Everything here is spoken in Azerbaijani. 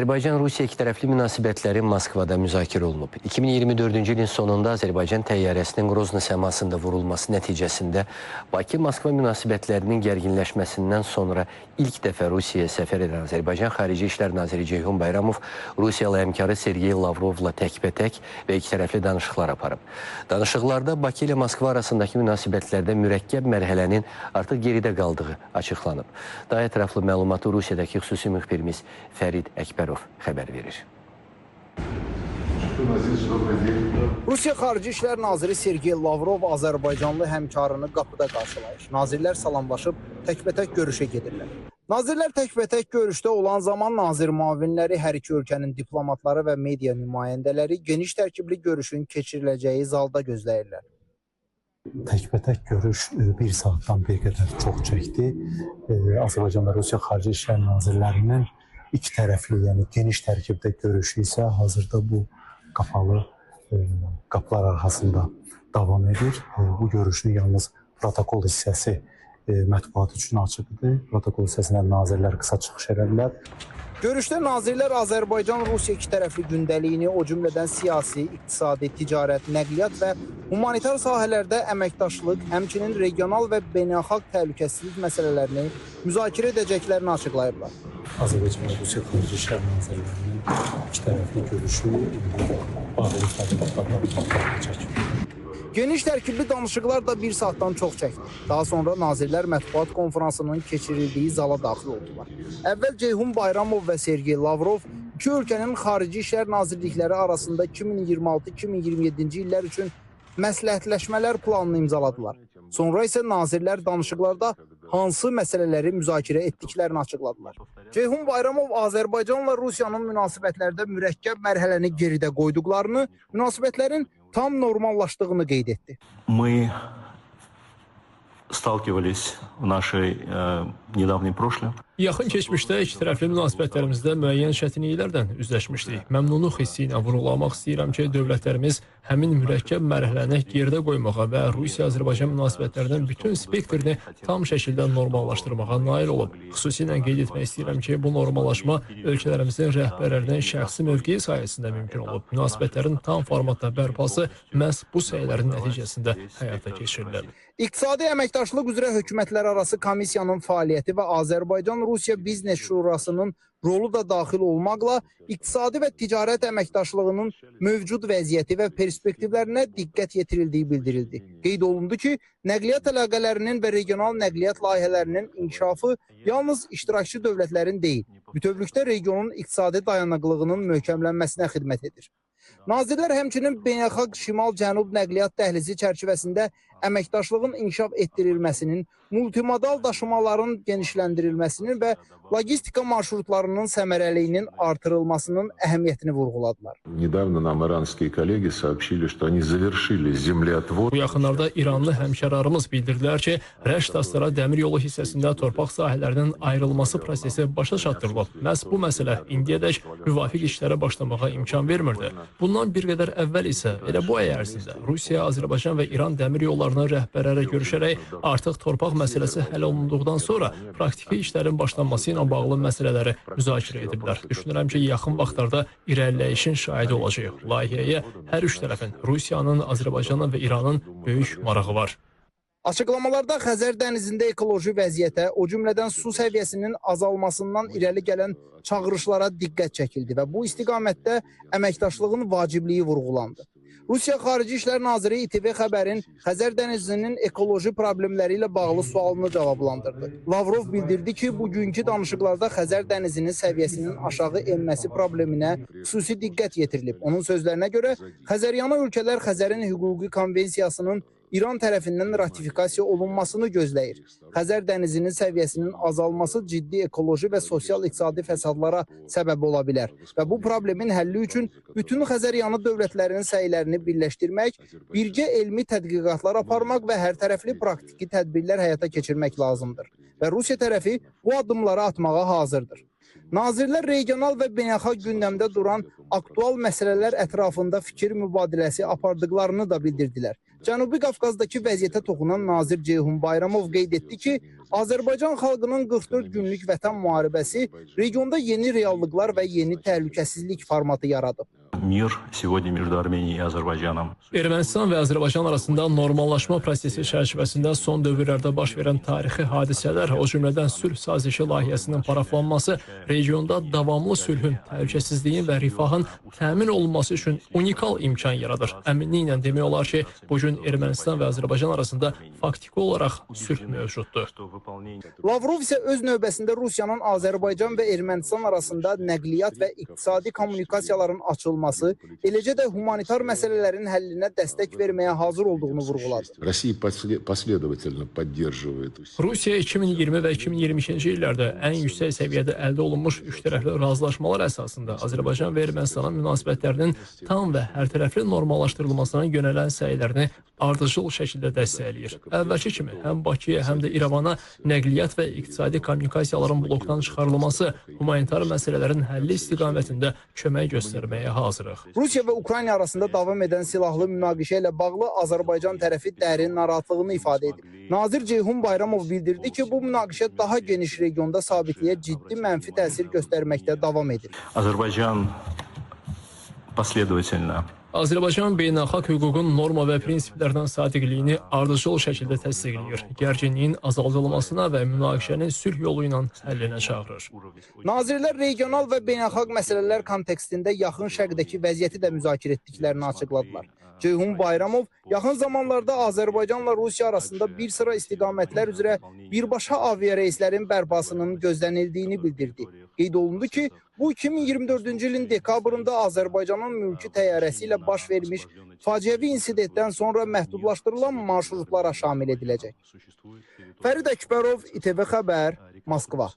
Azərbaycan-Rusiya ikitərəfli münasibətləri Moskvada müzakirə olunub. 2024-cü ilin sonunda Azərbaycan təyyarəsinin Grozny səmasında vurulması nəticəsində Bakı-Moskva münasibətlərinin gərginləşməsindən sonra ilk dəfə Rusiyaya səfər edən Azərbaycan Xarici İşlər Naziri Ceyhun Bayramov Rusiyalı həmkarı Sergey Lavrovla təkbətək və ikitərəfli danışıqlar aparıb. Danışıqlarda Bakı ilə Moskva arasındakı münasibətlərdə mürəkkəb mərhələnin artıq geridə qaldığı açıqlanıb. Daha ətraflı məlumatı Rusiyadakı xüsusi müxbirimiz Fərid Əkbərov xəbər verir. Rusiya Xarici İşlər Naziri Sergey Lavrov Azərbaycanlı həmkarını qapıda qarşılayır. Nazirlər salamlaşıb təkbətək görüşə gedirlər. Nazirlər təkbətək görüşdə olan zaman nazir müavinləri, hər iki ölkənin diplomatları və media nümayəndələri geniş tərkibli görüşün keçiriləcəyi zalda gözləyirlər. Təkbətək görüş bir saatdan bir qədər çox çəkdi. Azərbaycan və Rusiya Xarici İşlər Nazirlərinin iki tərəfli, yəni geniş tərkibdə görüşü isə hazırda bu qapalı qapılar arxasında davam edir. Bu görüşün yalnız protokol hissəsi mətbuat üçün açıqdır. Protokol hissəsindən nazirlər qısa çıxış edərlər. Görüşdə nazirlər Azərbaycan-Rusiya ikitərəfli gündəliyini, o cümlədən siyasi, iqtisadi, ticarət, nəqliyyat və humanitar sahələrdə əməkdaşlıq, həmçinin regional və beynəlxalq təhlükəsizlik məsələlərini müzakirə edəcəklərini açıqlayıblar. Azərbaycan və Rusiya Xarici İşlər Nazirlərinin ikitərəfli görüşü bağlı fəaliyyətlərdə Geniş tərkibli danışıqlar da bir saatdan çox çəkdi. Daha sonra nazirlər mətbuat konferansının keçirildiyi zala daxil oldular. Əvvəl Ceyhun Bayramov və Sergey Lavrov iki ölkənin Xarici İşlər Nazirlikləri arasında 2026-2027-ci illər üçün məsləhətləşmələr planını imzaladılar. Sonra isə nazirlər danışıqlarda hansı məsələləri müzakirə etdiklərini açıqladılar. Ceyhun Bayramov Azərbaycanla Rusiyanın münasibətlərdə mürəkkəb mərhələni geridə qoyduqlarını, münasibətlərin tam normallaşdığını qeyd etdi. Мы сталкивались в нашей недавнем прошлом. Yaxın keçmişdə ikitərəfli münasibətlərimizdə müəyyən çətinliklərdən üzləşmişdik. Məmnunluq hissi ilə vurğulamaq istəyirəm ki, dövlətlərimiz həmin mürəkkəb mərhələni geridə qoymağa və Rusiya-Azərbaycan münasibətlərinin bütün spektrini tam şəkildə normallaşdırmağa nail olub. Xüsusilə qeyd etmək istəyirəm ki, bu normallaşma ölkələrimizin rəhbərlərinin şəxsi mövqeyi sayəsində mümkün olub. Münasibətlərin tam formatda bərpası məhz bu səylərin nəticəsində həyata keçirilir. İqtisadi əməkdaşlıq üzrə hökumətlərarası komissiyanın fəaliyyəti və Azərbaycan-Rusiya Biznes Şurasının rolu da daxil olmaqla iqtisadi və ticarət əməkdaşlığının mövcud vəziyyəti və perspektivlərinə diqqət yetirildiyi bildirildi. Qeyd olundu ki, nəqliyyat əlaqələrinin və regional nəqliyyat layihələrinin inkişafı yalnız iştirakçı dövlətlərin deyil, bütövlükdə regionun iqtisadi dayanıqlığının möhkəmlənməsinə xidmət edir. Nazirlər həmçinin beynəlxalq şimal-cənub nəqliyyat dəhlizi çərçivəsində əməkdaşlığın inkişaf etdirilməsinin, multimodal daşımaların genişləndirilməsinin və logistika marşrutlarının səmərəliyinin artırılmasının əhəmiyyətini vurğuladılar. Недавно нам иранские коллеги сообщили, что они завершили землеотвод. Bu yaxınlarda İranlı həmkarlarımız bildirdilər ki, Rəşd-Astara dəmir yolu hissəsində torpaq sahələrinin ayrılması prosesi başa çatdırılıb. Məhz bu məsələ indiyədək müvafiq işlərə başlamağa imkan vermirdi. Bundan bir qədər əvvəl isə elə bu ay ərzində Rusiya, Azərbaycan və İran dəmir yollarının rəhbərləri görüşərək artıq torpaq məsələsi həll olunduqdan sonra praktiki işlərin başlanması ilə bağlı məsələləri müzakirə ediblər. Düşünürəm ki, yaxın vaxtlarda irəliləyişin şahidi olacaq. Layihəyə hər üç tərəfin, Rusiyanın, Azərbaycanın və İranın böyük marağı var. Açıqlamalarda Xəzər dənizində ekoloji vəziyyətə, o cümlədən su səviyyəsinin azalmasından irəli gələn çağırışlara diqqət çəkildi və bu istiqamətdə əməkdaşlığın vacibliyi vurğulandı. Rusiya Xarici İşlər Naziri İTV xəbərin Xəzər dənizinin ekoloji problemləri ilə bağlı sualını cavablandırdı. Lavrov bildirdi ki, bugünkü danışıqlarda Xəzər dənizinin səviyyəsinin aşağı enməsi probleminə xüsusi diqqət yetirilib. Onun sözlərinə görə Xəzəryanı ölkələr Xəzərin hüquqi konvensiyasının İran tərəfindən ratifikasiya olunmasını gözləyir. Xəzər dənizinin səviyyəsinin azalması ciddi ekoloji və sosial-iqtisadi fəsadlara səbəb ola bilər və bu problemin həlli üçün bütün Xəzəryanı dövlətlərinin səylərini birləşdirmək, birgə elmi tədqiqatlar aparmaq və hər tərəfli praktiki tədbirlər həyata keçirmək lazımdır və Rusiya tərəfi bu addımları atmağa hazırdır. Nazirlər regional və beynəlxalq gündəmdə duran aktual məsələlər ətrafında fikir mübadiləsi apardıqlarını da bildirdilər. Cənubi Qafqazdakı vəziyyətə toxunan nazir Ceyhun Bayramov qeyd etdi ki, Azərbaycan xalqının 44 günlük vətən müharibəsi regionda yeni reallıqlar və yeni təhlükəsizlik formatı yaradıb. Мир сегодня между Арменией и Азербайджаном. Ermənistan və Azərbaycan arasında normallaşma prosesi çərçivəsində son dövrlərdə baş verən tarixi hadisələr, o cümlədən sülh sazişi layihəsinin paraflanması regionda davamlı sülhün, təhlükəsizliyin və rifahın təmin olunması üçün unikal imkan yaradır. Əminliklə demək olar ki, bu gün Ermənistan və Azərbaycan arasında faktiki olaraq sülh mövcuddur. Lavrov isə öz növbəsində Rusiyanın Azərbaycan və Ermənistan arasında nəqliyyat və iqtisadi kommunikasiyaların açılması, eləcə də humanitar məsələlərin həllinə dəstək verməyə hazır olduğunu vurğuladı. Россия последовательно поддерживает. Rusiya 2020 və 2022-ci illərdə ən yüksək səviyyədə əldə olunmuş üçtərəfli razılaşmalar əsasında Azərbaycan və Ermənistanın münasibətlərinin tam və hərtərəfli normallaşdırılmasına yönələn səylərini ardıcıl şəkildə dəstəkləyir. Əvvəlki kimi həm Bakıya, həm də İrəvana nəqliyyat və iqtisadi kommunikasiyaların blokdan çıxarılması, humanitar məsələlərin həlli istiqamətində kömək göstərməyə hazırıq. Rusiya və Ukrayna arasında davam edən silahlı münaqişə ilə bağlı Azərbaycan tərəfi dərin narahatlığını ifadə edib. Nazir Ceyhun Bayramov bildirdi ki, bu münaqişə daha geniş regionda sabitliyə ciddi mənfi təsir göstərməkdə davam edir. Azerbaycan последовательно Azərbaycan beynəlxalq hüququn norma və prinsiplərdən sadiqliyini ardıcıl şəkildə təsdiqləyir, gərginliyin azaldılmasına və münaqişənin sülh yolu ilə həllinə çağırır. Nazirlər regional və beynəlxalq məsələlər kontekstində yaxın şərqdəki vəziyyəti də müzakirə etdiklərini açıqladılar. Ceyhun Bayramov yaxın zamanlarda Azərbaycanla Rusiya arasında bir sıra istiqamətlər üzrə birbaşa aviareyslərin bərpasının gözlənildiyini bildirdi. Qeyd olundu ki, bu 2024-cü ilin dekabrında Azərbaycanın mülki təyyarəsi ilə baş vermiş faciəvi insidentdən sonra məhdudlaşdırılan marşrutlara şamil ediləcək. Fərid Əkbərov, İTV Xəbər, Moskva.